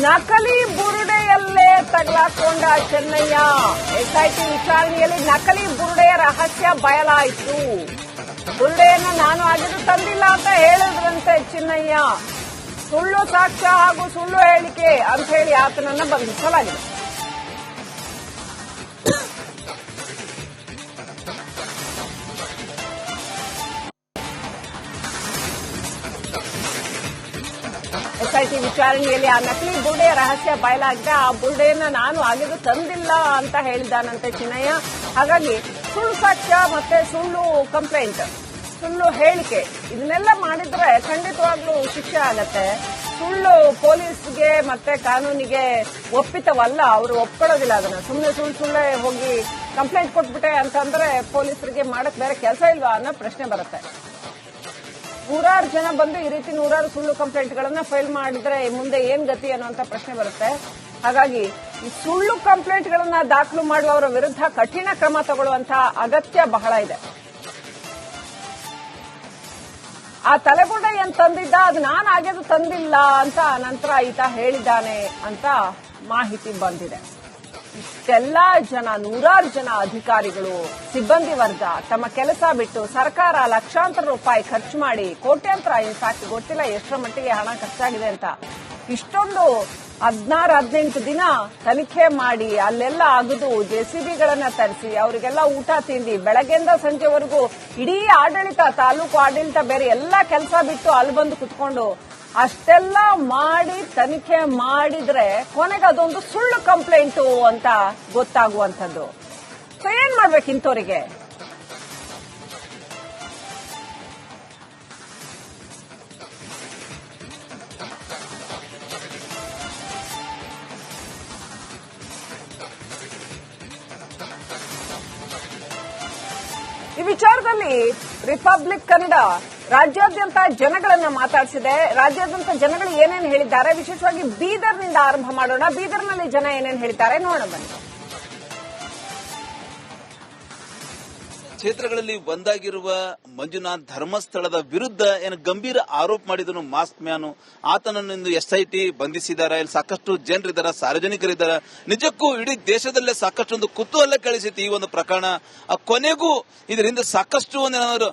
ನಕಲಿ ಬುರುಡೆಯಲ್ಲೇ ತಗಲಾಕೊಂಡ ಚೆನ್ನಯ್ಯ. ಎಸ್ಐಟಿ ವಿಚಾರಣೆಯಲ್ಲಿ ನಕಲಿ ಬುರುಡೆಯ ರಹಸ್ಯ ಬಯಲಾಯಿತು. ಬುರುಡೆಯನ್ನು ನಾನು ಆಗಿದ್ದು ತಂದಿಲ್ಲ ಅಂತ ಹೇಳಿದ್ರಂತೆ ಚಿನ್ನಯ್ಯ. ಸುಳ್ಳು ಸಾಕ್ಷ್ಯ ಹಾಗೂ ಸುಳ್ಳು ಹೇಳಿಕೆ ಅಂತ ಹೇಳಿ ಆತನನ್ನು ಬಂಧಿಸಲಾಗಿದೆ. ಎಸ್ಐಟಿ ವಿಚಾರಣೆಯಲ್ಲಿ ಆ ನಕಲಿ ಬುರುಡೆಯ ರಹಸ್ಯ ಬಯಲಾಗಿದೆ. ಆ ಬುರುಡೆಯನ್ನ ನಾನು ಆಗಿದ್ದು ತಂದಿಲ್ಲ ಅಂತ ಹೇಳಿದ್ದಾನಂತೆ ಚಿನ್ನಯ್ಯ. ಹಾಗಾಗಿ ಸುಳ್ಳು ಸಾಕ್ಷ್ಯ ಮತ್ತೆ ಸುಳ್ಳು ಕಂಪ್ಲೇಂಟ್, ಸುಳ್ಳು ಹೇಳಿಕೆ ಇದನ್ನೆಲ್ಲ ಮಾಡಿದ್ರೆ ಖಂಡಿತವಾಗ್ಲೂ ಶಿಕ್ಷೆ ಆಗತ್ತೆ. ಸುಳ್ಳು ಪೊಲೀಸ್ಗೆ ಮತ್ತೆ ಕಾನೂನಿಗೆ ಒಪ್ಪಿತವಲ್ಲ, ಅವರು ಒಪ್ಕೊಳ್ಳೋದಿಲ್ಲ ಅದನ್ನ. ಸುಮ್ಮನೆ ಸುಳ್ಳೇ ಹೋಗಿ ಕಂಪ್ಲೇಂಟ್ ಕೊಟ್ಬಿಟ್ಟೆ ಅಂತಂದ್ರೆ ಪೊಲೀಸರಿಗೆ ಮಾಡಕ್ ಬೇರೆ ಕೆಲಸ ಇಲ್ವಾ ಅನ್ನೋ ಪ್ರಶ್ನೆ ಬರುತ್ತೆ. ನೂರಾರು ಜನ ಬಂದು ಈ ರೀತಿ ನೂರಾರು ಸುಳ್ಳು ಕಂಪ್ಲೇಂಟ್ಗಳನ್ನ ಫೈಲ್ ಮಾಡಿದ್ರೆ ಮುಂದೆ ಏನ್ ಗತಿ ಅನ್ನುವಂತ ಪ್ರಶ್ನೆ ಬರುತ್ತೆ. ಹಾಗಾಗಿ ಈ ಸುಳ್ಳು ಕಂಪ್ಲೇಂಟ್ಗಳನ್ನ ದಾಖಲು ಮಾಡುವವರ ವಿರುದ್ಧ ಕಠಿಣ ಕ್ರಮ ತಗೊಳ್ಳುವಂತ ಅಗತ್ಯ ಬಹಳ ಇದೆ. ಆ ತಲೆಬುರುಡೆ ಏನ್ ತಂದಿದ್ದ ಅದು ನಾನು ಆಗಿದ್ದು ತಂದಿಲ್ಲ ಅಂತ ನಂತರ ಈತ ಹೇಳಿದ್ದಾನೆ ಅಂತ ಮಾಹಿತಿ ಬಂದಿದೆ. ಇಷ್ಟೆಲ್ಲಾ ಜನ, ನೂರಾರು ಜನ ಅಧಿಕಾರಿಗಳು, ಸಿಬ್ಬಂದಿ ವರ್ಗ ತಮ್ಮ ಕೆಲಸ ಬಿಟ್ಟು ಸರ್ಕಾರ ಲಕ್ಷಾಂತರ ರೂಪಾಯಿ ಖರ್ಚು ಮಾಡಿ ಕೋಟ್ಯಾಂತರ, ಸಾಕಿ ಗೊತ್ತಿಲ್ಲ ಎಷ್ಟರ ಮಟ್ಟಿಗೆ ಹಣ ಖರ್ಚಾಗಿದೆ ಅಂತ, ಇಷ್ಟೊಂದು 16-18 ದಿನ ತನಿಖೆ ಮಾಡಿ ಅಲ್ಲೆಲ್ಲ ಅಗದು ಜೆಸಿಬಿಗಳನ್ನ ತರಿಸಿ ಅವರಿಗೆಲ್ಲ ಊಟ ತಿಂಡಿ ಬೆಳಗ್ಗೆಯಿಂದ ಸಂಜೆವರೆಗೂ ಇಡೀ ಆಡಳಿತ, ತಾಲೂಕು ಆಡಳಿತ ಬೇರೆ ಎಲ್ಲಾ ಕೆಲಸ ಬಿಟ್ಟು ಅಲ್ಲಿ ಬಂದು ಕುತ್ಕೊಂಡು ಅಷ್ಟೆಲ್ಲ ಮಾಡಿ ತನಿಖೆ ಮಾಡಿದ್ರೆ ಕೊನೆಗೆ ಅದೊಂದು ಸುಳ್ಳು ಕಂಪ್ಲೇಂಟು ಅಂತ ಗೊತ್ತಾಗುವಂಥದ್ದು. ಸೊ ಏನ್ ಮಾಡ್ಬೇಕು ಇಂಥವರಿಗೆ? ಈ ವಿಚಾರದಲ್ಲಿ ರಿಪಬ್ಲಿಕ್ ಕನ್ನಡ ರಾಜ್ಯಾದ್ಯಂತ ಜನಗಳನ್ನ ಮಾತಾಡಿಸಿದೆ. ರಾಜ್ಯಾದ್ಯಂತ ಜನಗಳು ಏನೇನು ಹೇಳಿದ್ದಾರೆ, ವಿಶೇಷವಾಗಿ ಬೀದರ್ನಿಂದ ಆರಂಭ ಮಾಡೋಣ. ಬೀದರ್ನಲ್ಲಿ ಜನ ಏನೇನು ಹೇಳಿದ್ದಾರೆ ನೋಡೋಣ ಬನ್ನಿ. ಕ್ಷೇತ್ರಗಳಲ್ಲಿ ಬಂದಾಗಿರುವ ಮಂಜುನಾಥ್ ಧರ್ಮಸ್ಥಳದ ವಿರುದ್ಧ ಏನು ಗಂಭೀರ ಆರೋಪ ಮಾಡಿದನು ಮಾಸ್ಕ್ ಮ್ಯಾನು, ಆತನನ್ನು ಇಂದು ಎಸ್ಐಟಿ ಬಂಧಿಸಿದ್ದಾರೆ. ಇಲ್ಲಿ ಸಾಕಷ್ಟು ಜನರಿದ್ದಾರೆ, ಸಾರ್ವಜನಿಕರಿದ್ದಾರೆ. ನಿಜಕ್ಕೂ ಇಡೀ ದೇಶದಲ್ಲೇ ಸಾಕಷ್ಟು ಒಂದು ಕುತೂಹಲ ಕೆಳಿಸಿತ್ತು ಈ ಒಂದು ಪ್ರಕರಣ. ಕೊನೆಗೂ ಇದರಿಂದ ಸಾಕಷ್ಟು ಒಂದೇನಾದ್ರು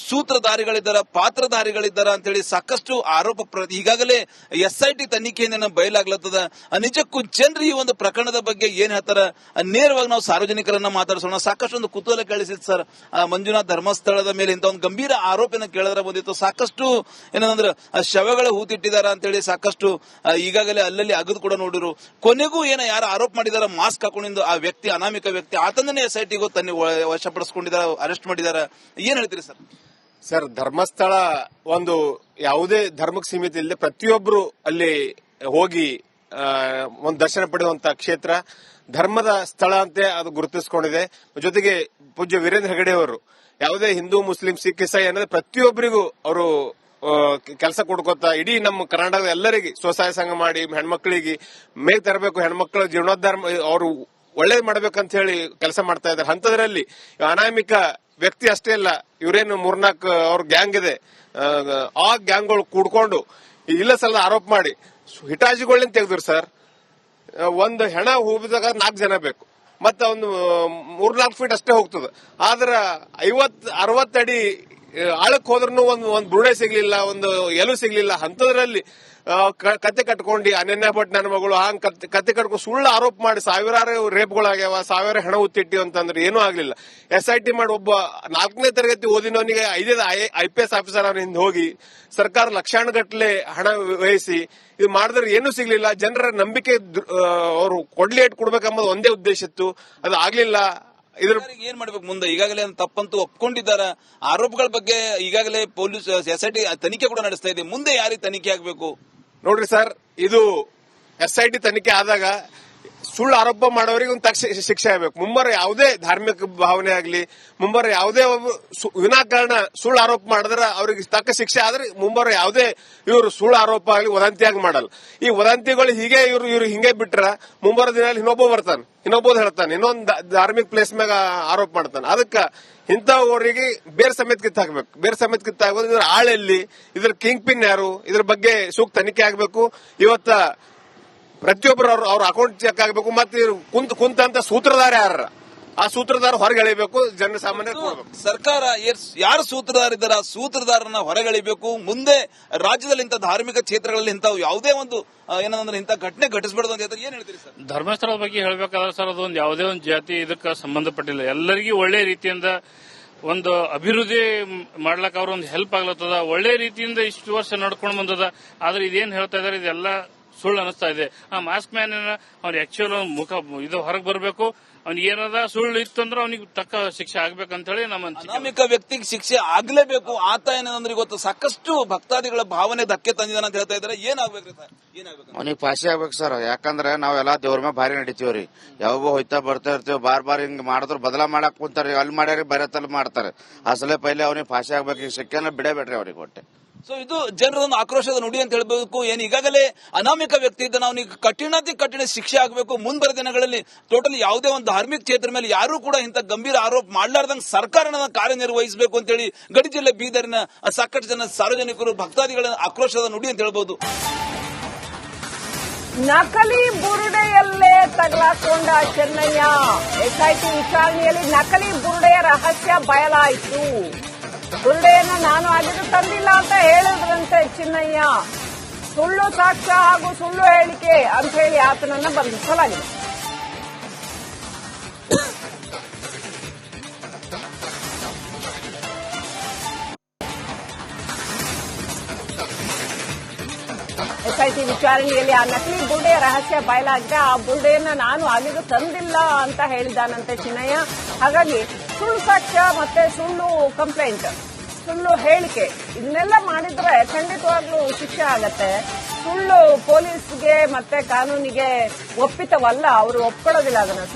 ಸೂತ್ರಧಾರಿಗಳಿದ್ದಾರೆ, ಪಾತ್ರಧಾರಿಗಳಿದ್ದಾರೆ ಅಂತ ಹೇಳಿ ಸಾಕಷ್ಟು ಆರೋಪ ಈಗಾಗಲೇ ಎಸ್ಐಟಿ ತನಿಖೆಯಿಂದ ಬಯಲಾಗ್ಲತ್ತದ. ನಿಜಕ್ಕೂ ಜನರು ಈ ಒಂದು ಪ್ರಕರಣದ ಬಗ್ಗೆ ಏನ್ ಹೇಳ್ತಾರ ನೇರವಾಗಿ ನಾವು ಸಾರ್ವಜನಿಕರನ್ನ ಮಾತಾಡಿಸೋಣ. ಸಾಕಷ್ಟು ಒಂದು ಕುತೂಹಲ ಕೇಳಿಸಿತ್ತು ಸರ್. ಮಂಜುನಾಥ್ ಧರ್ಮಸ್ಥಳದ ಮೇಲೆ ಇಂತ ಒಂದು ಗಂಭೀರ ಆರೋಪನ ಕೇಳಿದ್ರೆ ಬಂದಿತ್ತು. ಸಾಕಷ್ಟು ಏನಂದ್ರೆ ಶವಗಳ ಹೂತಿಟ್ಟಿದಾರ ಅಂತ ಹೇಳಿ ಸಾಕಷ್ಟು ಈಗಾಗಲೇ ಅಲ್ಲಲ್ಲಿ ಅಗದು ಕೂಡ ನೋಡಿರು. ಕೊನೆಗೂ ಯಾರು ಆರೋಪ ಮಾಡಿದಾರ ಮಾಸ್ಕ್ ಹಾಕೊಂಡಿದ್ದು ಆ ವ್ಯಕ್ತಿ, ಅನಾಮಿಕ ವ್ಯಕ್ತಿ, ಆತಂದನೇ ಎಸ್ಐಟಿಗೂ ತನ್ನ ವಶಪಡಿಸಿಕೊಂಡಿದ್ದಾರೆ, ಅರೆಸ್ಟ್ ಮಾಡಿದ್ದಾರೆ. ಏನ್ ಹೇಳ್ತೀರಿ ಸರ್? ಸರ್, ಧರ್ಮಸ್ಥಳ ಒಂದು ಯಾವುದೇ ಧರ್ಮಕ್ಕೆ ಸೀಮಿತ ಇಲ್ಲದೆ ಪ್ರತಿಯೊಬ್ಬರು ಅಲ್ಲಿ ಹೋಗಿ ಒಂದು ದರ್ಶನ ಪಡೆಯುವಂತ ಕ್ಷೇತ್ರ, ಧರ್ಮದ ಸ್ಥಳ ಅಂತ ಅದು ಗುರುತಿಸಿಕೊಂಡಿದೆ. ಜೊತೆಗೆ ಪೂಜ್ಯ ವೀರೇಂದ್ರ ಹೆಗಡೆ ಅವರು ಯಾವುದೇ ಹಿಂದೂ, ಮುಸ್ಲಿಂ, ಸಿಖ್, ಇಸಾಯಿ ಅನ್ನೋದು ಪ್ರತಿಯೊಬ್ಬರಿಗೂ ಅವರು ಕೆಲಸ ಕೊಡ್ಕೋತ ಇಡೀ ನಮ್ಮ ಕರ್ನಾಟಕದ ಎಲ್ಲರಿಗೆ ಸ್ವಸಹಾಯ ಸಂಘ ಮಾಡಿ ಹೆಣ್ಮಕ್ಳಿಗೆ ಮೇಗ್ ತರಬೇಕು, ಹೆಣ್ಮಕ್ಳ ಜೀರ್ಣೋದ್ಧಾರ ಅವರು ಒಳ್ಳೇದ್ ಮಾಡ್ಬೇಕಂತ ಹೇಳಿ ಕೆಲಸ ಮಾಡ್ತಾ ಇದ್ದಾರೆ. ಅಂತದ್ರಲ್ಲಿ ಅನಾಮಿಕ ವ್ಯಕ್ತಿ ಅಷ್ಟೇ ಅಲ್ಲ, ಇವರೇನು 3-4 ಅವ್ರ ಗ್ಯಾಂಗ್ ಇದೆ, ಆ ಗ್ಯಾಂಗ್ಗಳು ಕೂಡ್ಕೊಂಡು ಇಲ್ಲ ಸಲ ಆರೋಪ ಮಾಡಿ ಹಿಟಾಜಿಗಳನ್ನ ತೆಗೆದ್ರು ಸರ್. ಒಂದು ಹೆಣ ಹೂಬಿದಾಗ 4 ಜನ ಬೇಕು, ಮತ್ತೆ ಒಂದು 3-4 ಫೀಟ್ ಅಷ್ಟೇ ಹೋಗ್ತದೆ. ಆದ್ರ 50-60 ಅಡಿ ಆಳಕ್ ಹೋದ್ರೂ ಒಂದು ಬುರುಡೆ ಸಿಗ್ಲಿಲ್ಲ, ಒಂದು ಎಲು ಸಿಗ್ಲಿಲ್ಲ. ಅಂತದ್ರಲ್ಲಿ ಕತೆ ಕಟ್ಕೊಂಡು ಅನನ್ಯ ಭಟ್ ನನ್ನ ಮಗಳು ಹಂಗ್ ಕತೆ ಕಟ್ಕೊಂಡು ಸುಳ್ಳು ಆರೋಪ ಮಾಡಿ ಸಾವಿರಾರು ರೇಪ್ಗಳಾಗ್ಯಾವ, ಸಾವಿರ ಹೆಣ ಉತ್ತಿಟ್ಟಿ ಅಂತಂದ್ರೆ ಏನೂ ಆಗ್ಲಿಲ್ಲ. ಎಸ್ಐಟಿ ಮಾಡಿ ಒಬ್ಬ 4ನೇ ತರಗತಿ ಓದಿನವನಿಗೆ 5 IPS ಆಫೀಸರ್ ಅವ್ರ ಹಿಂದೆ ಹೋಗಿ ಸರ್ಕಾರ ಲಕ್ಷಾನುಗಟ್ಟಲೆ ಹಣ ವಹಿಸಿ ಇದು ಮಾಡಿದ್ರೆ ಏನೂ ಸಿಗ್ಲಿಲ್ಲ. ಜನರ ನಂಬಿಕೆ ಅವರು ಕೊಡ್ಬೇಕೆಂಬುದು ಒಂದೇ ಉದ್ದೇಶ ಇತ್ತು, ಅದು ಆಗ್ಲಿಲ್ಲ. ಏನ್ ಮಾಡ್ಬೇಕು ಮುಂದೆ? ಈಗಾಗಲೇ ತಪ್ಪಂತೂ ಒಪ್ಕೊಂಡಿದ್ದಾರೆ. ಆರೋಪಗಳ ಬಗ್ಗೆ ಈಗಾಗಲೇ ಪೊಲೀಸ್ ಎಸ್ಐಟಿ ತನಿಖೆ ಕೂಡ ನಡೆಸ್ತಾ ಇದೆ. ಮುಂದೆ ಯಾರಿಗೆ ತನಿಖೆ ಆಗ್ಬೇಕು ನೋಡ್ರಿ ಸರ್, ಇದು ಎಸ್ಐಟಿ ತನಿಖೆ ಆದಾಗ ಸುಳ್ಳು ಆರೋಪ ಮಾಡೋರಿಗೆ ಒಂದು ತಕ್ಷಣ ಶಿಕ್ಷೆ ಆಗಬೇಕು. ಮುಂಬರ ಯಾವುದೇ ಧಾರ್ಮಿಕ ಭಾವನೆ ಆಗ್ಲಿ, ಮುಂಬರ ಯಾವುದೇ ವಿನಾಕಾರಣ ಸುಳ್ಳು ಆರೋಪ ಮಾಡಿದ್ರೆ ಅವ್ರಿಗೆ ತಕ್ಕ ಶಿಕ್ಷೆ ಆದ್ರೆ ಮುಂಬರ ಯಾವುದೇ ಇವರು ಸುಳ್ಳು ಆರೋಪ ಆಗ್ಲಿ ವದಂತಿಯಾಗಿ ಮಾಡಲ್ಲ. ಈ ವದಂತಿಗಳು ಹೀಗೆ ಇವ್ರು ಹಿಂಗೆ ಬಿಟ್ರ ಮುಂಬರ ದಿನದಲ್ಲಿ ಇನ್ನೊಬ್ಬ ಬರ್ತಾನೆ, ಇನ್ನೊಬ್ಬ ಹೇಳ್ತಾನೆ, ಇನ್ನೊಂದು ಧಾರ್ಮಿಕ ಪ್ಲೇಸ್ ಮ್ಯಾಗ ಆರೋಪ ಮಾಡ್ತಾನೆ. ಅದಕ್ಕ ಇಂಥವರಿಗೆ ಬೇರೆ ಸಮೇತ ಕಿತ್ತಾಕ್ಬೇಕು. ಬೇರೆ ಸಮೇತ ಕಿತ್ತಾಕ್ಬೇಕು. ಇದ್ರ ಆಳೆಲ್ಲಿ, ಇದ್ರ ಕಿಂಗ್ ಪಿನ್ ಯಾರು, ಇದ್ರ ಬಗ್ಗೆ ಸೂಕ್ತ ತನಿಖೆ ಆಗ್ಬೇಕು. ಇವತ್ತ ಪ್ರತಿಯೊಬ್ಬರು ಅವ್ರ ಅಕೌಂಟ್ ಚೆಕ್ ಆಗಬೇಕು. ಮತ್ತೆ ಕುಂತ ಸೂತ್ರಧಾರ ಯಾರ ಆ ಸೂತ್ರಧಾರ ಹೊರಗೆಳಿಬೇಕು, ಜನ ಸಾಮಾನ್ಯ ಸರ್ಕಾರ ಯಾರು ಸೂತ್ರಧಾರ ಇದ್ದಾರೆ ಆ ಸೂತ್ರಧಾರನ ಹೊರಗೆಳಿಬೇಕು. ಮುಂದೆ ರಾಜ್ಯದಲ್ಲಿ ಇಂಥ ಧಾರ್ಮಿಕ ಕ್ಷೇತ್ರಗಳಲ್ಲಿ ಇಂಥ ಯಾವುದೇ ಒಂದು ಏನಂದ್ರೆ ಇಂಥ ಘಟನೆ ಘಟಿಸಬಾರ್ದು ಅಂತ ಏನ್ ಹೇಳ್ತೀರಿ ಸರ್? ಧರ್ಮಸ್ಥಳದ ಬಗ್ಗೆ ಹೇಳಬೇಕಾದ್ರೆ ಸರ್, ಅದೊಂದು ಯಾವುದೇ ಒಂದು ಜಾತಿ ಇದಕ್ಕೆ ಸಂಬಂಧಪಟ್ಟಿಲ್ಲ. ಎಲ್ಲರಿಗೂ ಒಳ್ಳೆ ರೀತಿಯಿಂದ ಒಂದು ಅಭಿವೃದ್ಧಿ ಮಾಡ್ಲಕ್ಕ ಅವ್ರ ಒಂದು ಹೆಲ್ಪ್ ಆಗ್ಲತ್ತದ. ಒಳ್ಳೆ ರೀತಿಯಿಂದ ಇಷ್ಟು ವರ್ಷ ನಡ್ಕೊಂಡು ಬಂದದ. ಆದ್ರೆ ಇದೇನ್ ಹೇಳ್ತಾ ಇದಾರೆ ಇದೆಲ್ಲ ಸುಳ್ಳು ಅನಿಸ್ತಾ ಇದೆ. ಆ ಮಾಸ್ಕ್ ಮ್ಯಾನ್ ಅವ್ನ ಆಕ್ಚುಯಲ್ ಮುಖ ಇದು ಹೊರಗೆ ಬರಬೇಕು. ಅವ್ನಿಗೆ ಏನದ ಸುಳ್ಳು ಇತ್ತು ಅಂದ್ರೆ ಅವ್ನಿಗೆ ತಕ್ಕ ಶಿಕ್ಷೆ ಆಗ್ಬೇಕಂತ ಹೇಳಿ ನಮ್ಮ ಅನಾಮಿಕ ವ್ಯಕ್ತಿಗೆ ಶಿಕ್ಷೆ ಆಗ್ಲೇಬೇಕು. ಆತ ಏನಂದ್ರೆ ಗೊತ್ತು ಸಾಕಷ್ಟು ಭಕ್ತಾದಿಗಳ ಭಾವನೆ ಧಕ್ಕೆ ತಂದಿದ್ದಾನೆ ಅಂತ ಹೇಳ್ತಾ ಇದ್ದಾರೆ. ಏನಾಗ್ಬೇಕ್ರಿ ಸರ್? ಏನಾಗ್ಬೇಕು? ಅವನಿಗೆ ಫಾಸಿ ಆಗ್ಬೇಕು ಸರ್. ಯಾಕಂದ್ರೆ ನಾವೆಲ್ಲಾ ದೇವ್ರ ಮೇಲೆ ಭಾರಿ ನಡಿತೀವ್ರಿ. ಯಾವಾಗ ಹೋಯ್ತಾ ಬರ್ತಾ ಇರ್ತೀವಿ. ಬಾರ್ ಹಿಂಗ್ ಮಾಡಿದ್ರು ಬದಲಾ ಮಾಡಕ್ ಕುಂತಾರ. ಅಲ್ಲಿ ಮಾಡ್ಯಾರಿ ಬೇರೆ ತಲೆ ಮಾಡ್ತಾರೆ. ಅಸಲೇ ಪೈಲೆ ಅವನಿಗೆ ಫಾಸಿ ಆಗ್ಬೇಕು. ಈಗ ಶಿಕ್ಷೆನ ಬಿಡಬೇಡ್ರಿ ಅವ್ರಿಗೆ ಹೊಟ್ಟೆ. ಸೊ ಇದು ಜನರೊಂದು ಆಕ್ರೋಶದ ನುಡಿ ಅಂತ ಹೇಳಬೇಕು. ಏನು ಈಗಾಗಲೇ ಅನಾಮಿಕ ವ್ಯಕ್ತಿ ಇದ್ದಾನೆ, ಅವನಿಗೆ ಕಠಿಣ ಶಿಕ್ಷೆ ಆಗಬೇಕು. ಮುಂಬರುವ ದಿನಗಳಲ್ಲಿ ಟೋಟಲಿ ಯಾವುದೇ ಒಂದು ಧಾರ್ಮಿಕ ಕ್ಷೇತ್ರ ಮೇಲೆ ಯಾರು ಕೂಡ ಇಂಥ ಗಂಭೀರ ಆರೋಪ ಮಾಡಲಾರ್ದಂಗೆ ಸರ್ಕಾರ ಕಾರ್ಯನಿರ್ವಹಿಸಬೇಕು ಅಂತ ಹೇಳಿ ಗಡಿ ಜಿಲ್ಲೆ ಬೀದರಿನ ಸಾಕಷ್ಟು ಜನ ಸಾರ್ವಜನಿಕರು ಭಕ್ತಾದಿಗಳ ಆಕ್ರೋಶದ ನುಡಿ ಅಂತ ಹೇಳ್ಬೋದು. ನಕಲಿ ಬುರುಡೆಯಲ್ಲೇ ತಗಲಾಕೊಂಡ ಚೆನ್ನಯ್ಯ. ಎಸ್ಐಟಿ ವಿಚಾರಣೆಯಲ್ಲಿ ನಕಲಿ ಬುರುಡೆಯ ರಹಸ್ಯ ಬಯಲಾಯಿತು. ಬುರುಡೆಯನ್ನ ನಾನು ಆಗಿದ್ದು ತಂದಿಲ್ಲ ಅಂತ ಹೇಳಿದ್ರಂತೆ ಚಿನ್ನಯ್ಯ. ಸುಳ್ಳು ಸಾಕ್ಷ್ಯ ಹಾಗೂ ಸುಳ್ಳು ಹೇಳಿಕೆ ಅಂತ ಹೇಳಿ ಆತನನ್ನ ಬಂಧಿಸಲಾಗಿದೆ. ಎಸ್ಐಟಿ ವಿಚಾರಣೆಯಲ್ಲಿ ಆ ನಕಲಿ ಬುರುಡೆಯ ರಹಸ್ಯ ಬಯಲಾಗಿದೆ. ಆ ಬುರುಡೆಯನ್ನ ನಾನು ಆಗಿದ್ದು ತಂದಿಲ್ಲ ಅಂತ ಹೇಳಿದ್ದಾನಂತೆ ಚಿನ್ನಯ್ಯ. ಹಾಗಾಗಿ ಸುಳ್ಳು ಸಾಕ್ಷ್ಯ ಮತ್ತೆ ಸುಳ್ಳು ಕಂಪ್ಲೇಂಟ್, ಸುಳ್ಳು ಹೇಳಿಕೆ ಇದನ್ನೆಲ್ಲ ಮಾಡಿದ್ರೆ ಖಂಡಿತವಾಗ್ಲೂ ಶಿಕ್ಷೆ ಆಗತ್ತೆ. ಸುಳ್ಳು ಪೊಲೀಸ್ಗೆ ಮತ್ತೆ ಕಾನೂನಿಗೆ ಒಪ್ಪಿತವಲ್ಲ. ಅವರು ಒಪ್ಕೊಳ್ಳೋದಿಲ್ಲ ಅದನ್ನ.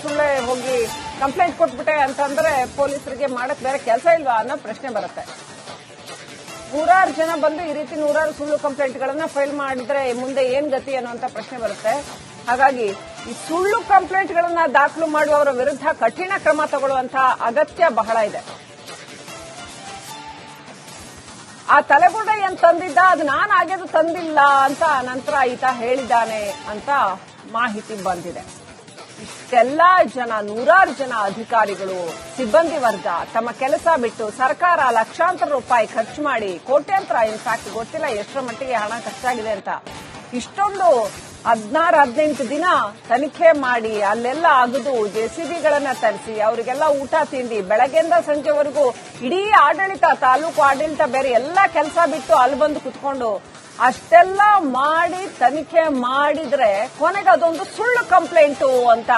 ಸುಳ್ಳೆ ಹೋಗಿ ಕಂಪ್ಲೇಂಟ್ ಕೊಟ್ಬಿಟ್ಟೆ ಅಂತಂದ್ರೆ ಪೊಲೀಸರಿಗೆ ಮಾಡಕ್ ಬೇರೆ ಕೆಲಸ ಇಲ್ವಾ ಅನ್ನೋ ಪ್ರಶ್ನೆ ಬರುತ್ತೆ. 100 ಜನ ಬಂದು ಈ ರೀತಿ 100 ಸುಳ್ಳು ಕಂಪ್ಲೇಂಟ್ಗಳನ್ನ ಫೈಲ್ ಮಾಡಿದ್ರೆ ಮುಂದೆ ಏನ್ ಗತಿ ಅನ್ನುವಂತ ಪ್ರಶ್ನೆ ಬರುತ್ತೆ. ಹಾಗಾಗಿ ಈ ಸುಳ್ಳು ಕಂಪ್ಲೇಂಟ್ಗಳನ್ನ ದಾಖಲು ಮಾಡುವವರ ವಿರುದ್ಧ ಕಠಿಣ ಕ್ರಮ ತಗೊಳ್ಳುವಂತಹ ಅಗತ್ಯ ಬಹಳ ಇದೆ. ಆ ತಲೆಗುಡ್ಡ ಏನ್ ತಂದಿದ್ದ ಅದು ನಾನು ಆಗಿದ್ದು ತಂದಿಲ್ಲ ಅಂತ ನಂತರ ಈತ ಹೇಳಿದ್ದಾನೆ ಅಂತ ಮಾಹಿತಿ ಬಂದಿದೆ. ಇಷ್ಟೆಲ್ಲಾ ಜನ 100 ಜನ ಅಧಿಕಾರಿಗಳು, ಸಿಬ್ಬಂದಿ ವರ್ಗ ತಮ್ಮ ಕೆಲಸ ಬಿಟ್ಟು ಸರ್ಕಾರ ಲಕ್ಷಾಂತರ ರೂಪಾಯಿ ಖರ್ಚು ಮಾಡಿ ಕೋಟ್ಯಾಂತರ, ಇನ್ಫ್ಯಾಕ್ಟ್ ಗೊತ್ತಿಲ್ಲ ಎಷ್ಟರ ಮಟ್ಟಿಗೆ ಹಣ ಖರ್ಚಾಗಿದೆ ಅಂತ, ಇಷ್ಟೊಂದು 16-18 ದಿನ ತನಿಖೆ ಮಾಡಿ ಅಲ್ಲೆಲ್ಲ ಅಗದು ಜೆಸಿಬಿಗಳನ್ನ ತರಿಸಿ ಅವರಿಗೆಲ್ಲ ಊಟ ತಿಂಡಿ ಬೆಳಗ್ಗೆಯಿಂದ ಸಂಜೆವರೆಗೂ ಇಡೀ ಆಡಳಿತ, ತಾಲೂಕು ಆಡಳಿತ ಬೇರೆ ಎಲ್ಲ ಕೆಲಸ ಬಿಟ್ಟು ಅಲ್ಲಿ ಬಂದು ಕುತ್ಕೊಂಡು ಅಷ್ಟೆಲ್ಲ ಮಾಡಿ ತನಿಖೆ ಮಾಡಿದ್ರೆ ಕೊನೆಗೆ ಅದೊಂದು ಸುಳ್ಳು ಕಂಪ್ಲೇಂಟು ಅಂತ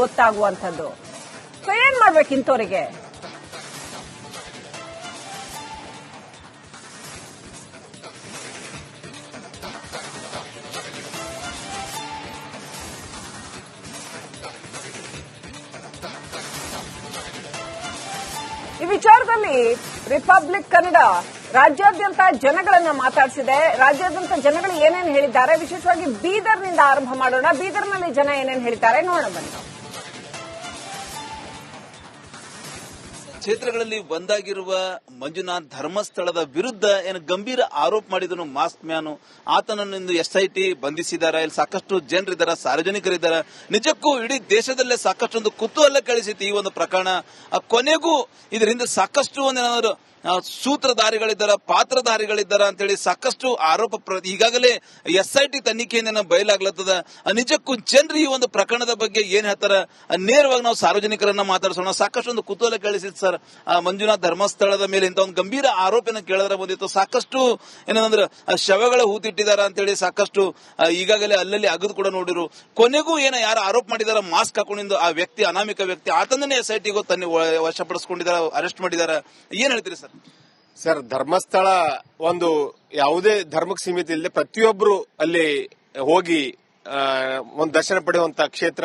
ಗೊತ್ತಾಗುವಂಥದ್ದು. ಸೊ ಏನ್ ಮಾಡ್ಬೇಕು ಇಂಥವರಿಗೆ? ಈ ವಿಚಾರದಲ್ಲಿ ರಿಪಬ್ಲಿಕ್ ಕನ್ನಡ ರಾಜ್ಯಾದ್ಯಂತ ಜನಗಳನ್ನ ಮಾತಾಡಿಸಿದೆ. ರಾಜ್ಯಾದ್ಯಂತ ಜನಗಳು ಏನೇನು ಹೇಳಿದ್ದಾರೆ, ವಿಶೇಷವಾಗಿ ಬೀದರ್ನಿಂದ ಆರಂಭ ಮಾಡೋಣ. ಬೀದರ್ನಲ್ಲಿ ಜನ ಏನೇನು ಹೇಳಿದ್ದಾರೆ ನೋಡೋಣ ಬನ್ನಿ. ಕ್ಷೇತ್ರಗಳಲ್ಲಿ ಒಂದಾಗಿರುವ ಮಂಜುನಾಥ್ ಧರ್ಮಸ್ಥಳದ ವಿರುದ್ಧ ಏನು ಗಂಭೀರ ಆರೋಪ ಮಾಡಿದನು ಮಾಸ್ಕ್ ಮ್ಯಾನು, ಆತನನ್ನು ಎಸ್ಐಟಿ ಬಂಧಿಸಿದ್ದಾರೆ. ಇಲ್ಲಿ ಸಾಕಷ್ಟು ಜನರಿದ್ದಾರೆ, ಸಾರ್ವಜನಿಕರಿದ್ದಾರೆ. ನಿಜಕ್ಕೂ ಇಡೀ ದೇಶದಲ್ಲೇ ಸಾಕಷ್ಟು ಒಂದು ಕುತೂಹಲ ಕಳಿಸಿತ್ತು ಈ ಒಂದು ಪ್ರಕರಣ. ಕೊನೆಗೂ ಇದರಿಂದ ಸಾಕಷ್ಟು ಒಂದೇನಾದ್ರು ಸೂತ್ರಧಾರಿಗಳಿದ್ದಾರೆ, ಪಾತ್ರಧಾರಿಗಳಿದ್ದಾರೆ ಅಂತೇಳಿ ಸಾಕಷ್ಟು ಆರೋಪ ಈಗಾಗಲೇ ಎಸ್ಐಟಿ ತನಿಖೆಯಿಂದ ಬಯಲಾಗ್ಲತ್ತದ. ನಿಜಕ್ಕೂ ಜನರು ಈ ಒಂದು ಪ್ರಕರಣದ ಬಗ್ಗೆ ಏನ್ ಹೇಳ್ತಾರ ನೇರವಾಗಿ ನಾವು ಸಾರ್ವಜನಿಕರನ್ನ ಮಾತಾಡಿಸೋಣ. ಸಾಕಷ್ಟು ಒಂದು ಕುತೂಹಲ ಕೇಳಿಸಿತ್ತು ಸರ್. ಮಂಜುನಾಥ್ ಧರ್ಮಸ್ಥಳದ ಮೇಲೆ ಇಂತ ಒಂದು ಗಂಭೀರ ಆರೋಪನ ಕೇಳಿದ್ರೆ ಬಂದಿತ್ತು. ಸಾಕಷ್ಟು ಏನಂದ್ರೆ ಶವಗಳ ಹೂತಿಟ್ಟಿದ್ದಾರೆ ಅಂತೇಳಿ ಸಾಕಷ್ಟು ಈಗಾಗಲೇ ಅಲ್ಲಲ್ಲಿ ಅಗದು ಕೂಡ ನೋಡಿರು. ಕೊನೆಗೂ ಯಾರು ಆರೋಪ ಮಾಡಿದಾರ ಮಾಸ್ಕ್ ಹಾಕೊಂಡಿದ್ದು ಆ ವ್ಯಕ್ತಿ, ಅನಾಮಿಕ ವ್ಯಕ್ತಿ, ಆತಂದನೇ ಎಸ್ಐಟಿಗೂ ತನ್ನ ವಶಪಡಿಸಿಕೊಂಡಿದ್ದಾರೆ, ಅರೆಸ್ಟ್ ಮಾಡಿದ್ದಾರೆ. ಏನ್ ಹೇಳ್ತೀರಿ ಸರ್? ಸರ್, ಧರ್ಮಸ್ಥಳ ಒಂದು ಯಾವುದೇ ಧರ್ಮಕ್ಕೆ ಸೀಮಿತ ಇಲ್ಲದೆ ಪ್ರತಿಯೊಬ್ಬರು ಅಲ್ಲಿ ಹೋಗಿ ಒಂದು ದರ್ಶನ ಪಡೆಯುವಂತ ಕ್ಷೇತ್ರ,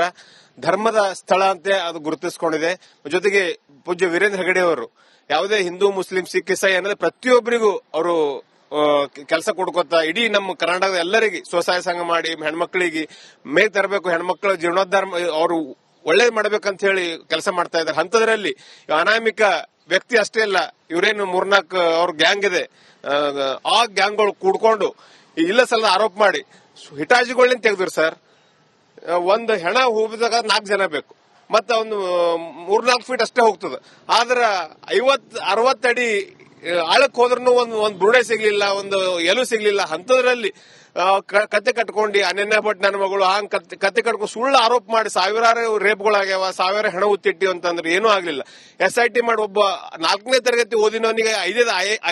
ಧರ್ಮದ ಸ್ಥಳ ಅಂತ ಅದು ಗುರುತಿಸಿಕೊಂಡಿದೆ. ಜೊತೆಗೆ ಪೂಜ್ಯ ವೀರೇಂದ್ರ ಹೆಗಡೆ ಅವರು ಯಾವುದೇ ಹಿಂದೂ, ಮುಸ್ಲಿಂ, ಸಿಖ್, ಇಸಾಯಿ ಅನ್ನೋದು ಪ್ರತಿಯೊಬ್ಬರಿಗೂ ಅವರು ಕೆಲಸ ಕೊಡ್ಕೋತ ಇಡೀ ನಮ್ಮ ಕರ್ನಾಟಕದ ಎಲ್ಲರಿಗೆ ಸ್ವಸಹಾಯ ಸಂಘ ಮಾಡಿ ಹೆಣ್ಮಕ್ಳಿಗೆ ಮೇಲ್ ತರಬೇಕು, ಹೆಣ್ಮಕ್ಳ ಜೀರ್ಣೋದ್ಧಾರ ಅವರು ಒಳ್ಳೇದ್ ಮಾಡ್ಬೇಕಂತ ಹೇಳಿ ಕೆಲಸ ಮಾಡ್ತಾ ಇದ್ದಾರೆ. ಅಂತದ್ರಲ್ಲಿ ಅನಾಮಿಕ ವ್ಯಕ್ತಿ ಅಷ್ಟೇ ಇಲ್ಲ, ಇವರೇನು 3-4 ಅವ್ರ ಗ್ಯಾಂಗ್ ಇದೆ, ಆ ಗ್ಯಾಂಗ್ಗಳು ಕೂಡ್ಕೊಂಡು ಇಲ್ಲ ಸಲ ಆರೋಪ ಮಾಡಿ ಹಿಟಾಜಿಗಳನ್ನ ತೆಗೆದ್ರು ಸರ್. ಒಂದು ಹೆಣ ಹೋಗಿದಾಗ 4 ಜನ ಬೇಕು, ಮತ್ತೆ ಒಂದು 3-4 ಫೀಟ್ ಅಷ್ಟೇ ಹೋಗ್ತದೆ. ಆದ್ರ 50-60 ಅಡಿ ಆಳಕ್ ಹೋದ್ರೂ ಒಂದು ಬುರುಡೆ ಸಿಗ್ಲಿಲ್ಲ, ಒಂದು ಎಲು ಸಿಗ್ಲಿಲ್ಲ. ಅಂತದ್ರಲ್ಲಿ ಕತೆ ಕಟ್ಕೊಂಡು ಅನನ್ಯ ಭಟ್ ನನ್ನ ಮಗಳು ಹಂಗ್ ಕತೆ ಕಟ್ಕೊಂಡು ಸುಳ್ಳು ಆರೋಪ ಮಾಡಿ ಸಾವಿರಾರು ರೇಪ್ಗಳಾಗ್ಯಾವ, ಸಾವಿರ ಹೆಣ ಉತ್ತಿಟ್ಟಿ ಅಂತಂದ್ರೆ ಏನೂ ಆಗ್ಲಿಲ್ಲ. SIT ಮಾಡಿ ಒಬ್ಬ 4ನೇ ತರಗತಿ ಓದಿನವನಿಗೆ 5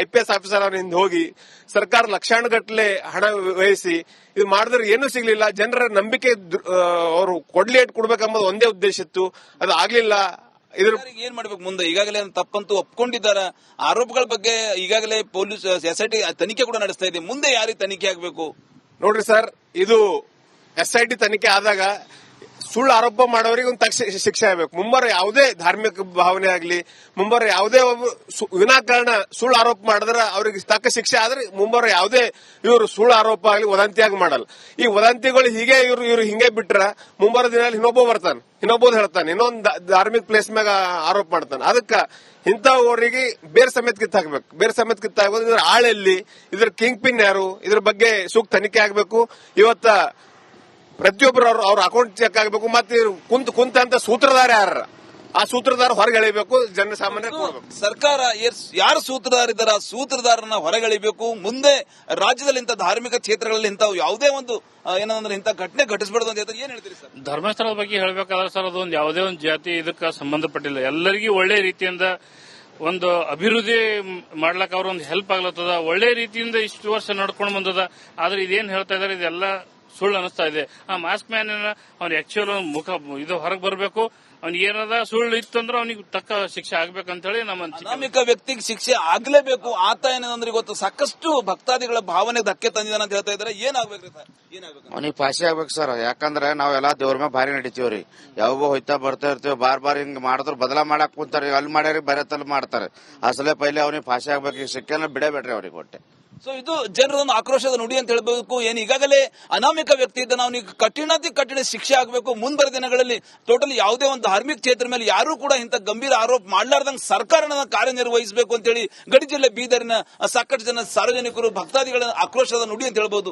IPS ಆಫೀಸರ್ ಅವನಿಂದ ಹೋಗಿ ಸರ್ಕಾರ ಲಕ್ಷಾನುಗಟ್ಟಲೆ ಹಣ ವ್ಯಯಿಸಿ ಇದು ಮಾಡಿದ್ರೆ ಏನೂ ಸಿಗ್ಲಿಲ್ಲ. ಜನರ ನಂಬಿಕೆ ಅವರು ಕೊಡ್ಲಿ ಇಟ್ಟು ಕೊಡ್ಬೇಕೆಂಬುದು ಒಂದೇ ಉದ್ದೇಶ ಇತ್ತು, ಅದು ಆಗ್ಲಿಲ್ಲ. ಇದ್ರ ಏನ್ ಮಾಡ್ಬೇಕು ಮುಂದೆ? ಈಗಾಗಲೇ ತಪ್ಪಂತೂ ಒಪ್ಕೊಂಡಿದ್ದಾರ. ಆರೋಪಗಳ ಬಗ್ಗೆ ಈಗಾಗಲೇ ಪೊಲೀಸ್ SIT ತನಿಖೆ ಕೂಡ ನಡೆಸ್ತಾ ಇದೆ. ಮುಂದೆ ಯಾರಿಗೆ ತನಿಖೆ ಆಗ್ಬೇಕು? ನೋಡ್ರಿ ಸರ್, ಇದು SIT ತನಿಖೆ ಆದಾಗ ಸುಳ್ಳು ಆರೋಪ ಮಾಡೋರಿಗೆ ಒಂದು ತಕ್ಷಣ ಶಿಕ್ಷೆ ಆಗಬೇಕು. ಮುಂಬರೋ ಯಾವುದೇ ಧಾರ್ಮಿಕ ಭಾವನೆ ಆಗ್ಲಿ, ಮುಂಬರೋ ಯಾವುದೇ ವಿನಾಕಾರಣ ಸುಳ್ಳು ಆರೋಪ ಮಾಡಿದ್ರೆ ಅವ್ರಿಗೆ ತಕ್ಕ ಶಿಕ್ಷೆ ಆದ್ರೆ ಮುಂಬರೋ ಯಾವುದೇ ಇವರು ಸುಳ್ಳು ಆರೋಪ ಆಗ್ಲಿ ವದಂತಿಯಾಗಿ ಮಾಡಲ್ಲ. ಈ ವದಂತಿಗಳು ಹೀಗೆ ಇವ್ರು ಹಿಂಗೆ ಬಿಟ್ರ ಮುಂಬರೋ ದಿನದಲ್ಲಿ ಇನ್ನೊಬ್ಬ ಹೇಳ್ತಾನೆ, ಇನ್ನೊಂದು ಧಾರ್ಮಿಕ ಪ್ಲೇಸ್ ಮ್ಯಾಗ ಆರೋಪ ಮಾಡ್ತಾನೆ. ಅದಕ್ಕ ಇಂಥವರಿಗೆ ಬೇರೆ ಸಮೇತ ಕಿತ್ತಾಕ್ಬೇಕು. ಬೇರೆ ಸಮೇತ ಕಿತ್ತಾಗೋದು ಇದ್ರ ಆಳೆಲ್ಲಿ, ಇದ್ರ ಕಿಂಗ್ ಪಿನ್ ಯಾರು, ಇದ್ರ ಬಗ್ಗೆ ಸೂಕ್ತ ತನಿಖೆ ಆಗ್ಬೇಕು. ಇವತ್ತ ಪ್ರತಿಯೊಬ್ಬರು ಅವ್ರ ಅಕೌಂಟ್ ಚೆಕ್ ಆಗಬೇಕು. ಮತ್ತೆ ಕುಂತ ಸೂತ್ರಧಾರ ಯಾರ, ಆ ಸೂತ್ರಧಾರ ಹೊರಗೆ ಎಳಿಬೇಕು, ಜನಸಾಮಾನ್ಯ ಕೊಡಬೇಕು. ಸರ್ಕಾರ ಯಾರು ಸೂತ್ರಧಾರ ಇದ್ದಾರ, ಸೂತ್ರಧಾರನ ಹೊರಗೆಳಿಬೇಕು. ಮುಂದೆ ರಾಜ್ಯದಲ್ಲಿ ಇಂಥ ಧಾರ್ಮಿಕ ಕ್ಷೇತ್ರಗಳಲ್ಲಿ ಇಂಥ ಯಾವುದೇ ಒಂದು ಏನಂದ್ರೆ ಇಂಥ ಘಟನೆ ಘಟಿಸಬಾರ್ದು ಅಂತ ಹೇಳ್ತಾರೆ. ಏನ್ ಹೇಳ್ತೀರಿ ಸರ್? ಧರ್ಮಸ್ಥಳದ ಬಗ್ಗೆ ಹೇಳ್ಬೇಕಾದ್ರೆ ಸರ್, ಅದೊಂದು ಯಾವುದೇ ಒಂದು ಜಾತಿ ಇದಕ್ಕೆ ಸಂಬಂಧಪಟ್ಟಿಲ್ಲ. ಎಲ್ಲರಿಗೂ ಒಳ್ಳೆ ರೀತಿಯಿಂದ ಒಂದು ಅಭಿವೃದ್ಧಿ ಮಾಡ್ಲಕ್ ಅವ್ರ ಒಂದು ಹೆಲ್ಪ್ ಆಗ್ಲತ್ತದ. ಒಳ್ಳೆ ರೀತಿಯಿಂದ ಇಷ್ಟು ವರ್ಷ ನಡ್ಕೊಂಡು ಬಂದದ. ಆದ್ರೆ ಇದೇನ್ ಹೇಳ್ತಾ ಇದಾರೆ ಇದೆಲ್ಲ ಸುಳ್ಳು ಅನಿಸ್ತಾ ಇದೆ. ಆ ಮಾಸ್ಕ್ ಮ್ಯಾನ್ ಅವ್ನ ಆಕ್ಚುಲ್ ಮುಖ ಇದು ಹೊರಗೆ ಬರಬೇಕು. ಅವ್ನಿಗೆ ಏನದ ಸುಳ್ಳು ಇತ್ತು ಅಂದ್ರೆ ಅವ್ನಿಗೆ ತಕ್ಕ ಶಿಕ್ಷೆ ಆಗ್ಬೇಕಂತ ಹೇಳಿ ನಮ್ಮ ಅನಾಮಿಕ ವ್ಯಕ್ತಿಗೆ ಶಿಕ್ಷೆ ಆಗ್ಲೇಬೇಕು. ಆತ ಏನಂದ್ರೆ ಇವತ್ತು ಸಾಕಷ್ಟು ಭಕ್ತಾದಿಗಳ ಭಾವನೆ ಧಕ್ಕೆ ತಂದಿದ್ದಾನೆ ಅಂತ ಹೇಳ್ತಾ ಇದ್ದಾರೆ. ಏನಾಗ್ಬೇಕ್ರಿ ಸರ್? ಏನಾಗ್ಬೇಕು? ಅವನಿಗೆ ಫಾಸಿ ಆಗ್ಬೇಕು ಸರ್. ಯಾಕಂದ್ರೆ ನಾವೆಲ್ಲಾ ದೇವ್ರ ಮೇಲೆ ಭಾರಿ ನಡಿತೀವ್ರಿ. ಯಾವಾಗೋ ಹೋಯ್ತಾ ಬರ್ತಾ ಇರ್ತೀವಿ, ಬಾರ್ ಹಿಂಗ್ ಮಾಡಿದ್ರು ಬದಲಾ ಮಾಡಕ್ ಕುಂತಾರ. ಅಲ್ಲಿ ಮಾಡ್ಯಾರಿ ಬೇರೆ ತಲೆ ಮಾಡ್ತಾರೆ. ಅಸಲೇ ಪೈಲೆ ಅವನಿಗೆ ಫಾಸಿ ಆಗ್ಬೇಕು. ಈ ಶಿಕ್ಷೆನ ಬಿಡಬೇಡ್ರಿ ಅವ್ರಿಗೆ ಕೊಟ್ಟೆ. ಸೊ ಇದು ಜನರೊಂದು ಆಕ್ರೋಶದ ನುಡಿ ಅಂತ ಹೇಳ್ಬೇಕು. ಏನು ಈಗಾಗಲೇ ಅನಾಮಿಕ ವ್ಯಕ್ತಿ ಇದ್ದಾನೆ, ಅವನಿಗೆ ಕಠಿಣ ಶಿಕ್ಷೆ ಆಗಬೇಕು. ಮುಂಬರುವ ದಿನಗಳಲ್ಲಿ ಟೋಟಲಿ ಯಾವುದೇ ಒಂದು ಧಾರ್ಮಿಕ ಕ್ಷೇತ್ರ ಮೇಲೆ ಯಾರು ಕೂಡ ಇಂಥ ಗಂಭೀರ ಆರೋಪ ಮಾಡಲಾರ್ದಂಗೆ ಸರ್ಕಾರನ ಕಾರ್ಯನಿರ್ವಹಿಸಬೇಕು ಅಂತ ಹೇಳಿ ಗಡಿ ಜಿಲ್ಲೆ ಬೀದರಿನ ಸಾಕಷ್ಟು ಜನ ಸಾರ್ವಜನಿಕರು ಭಕ್ತಾದಿಗಳ ಆಕ್ರೋಶದ ನುಡಿ ಅಂತ ಹೇಳ್ಬಹುದು.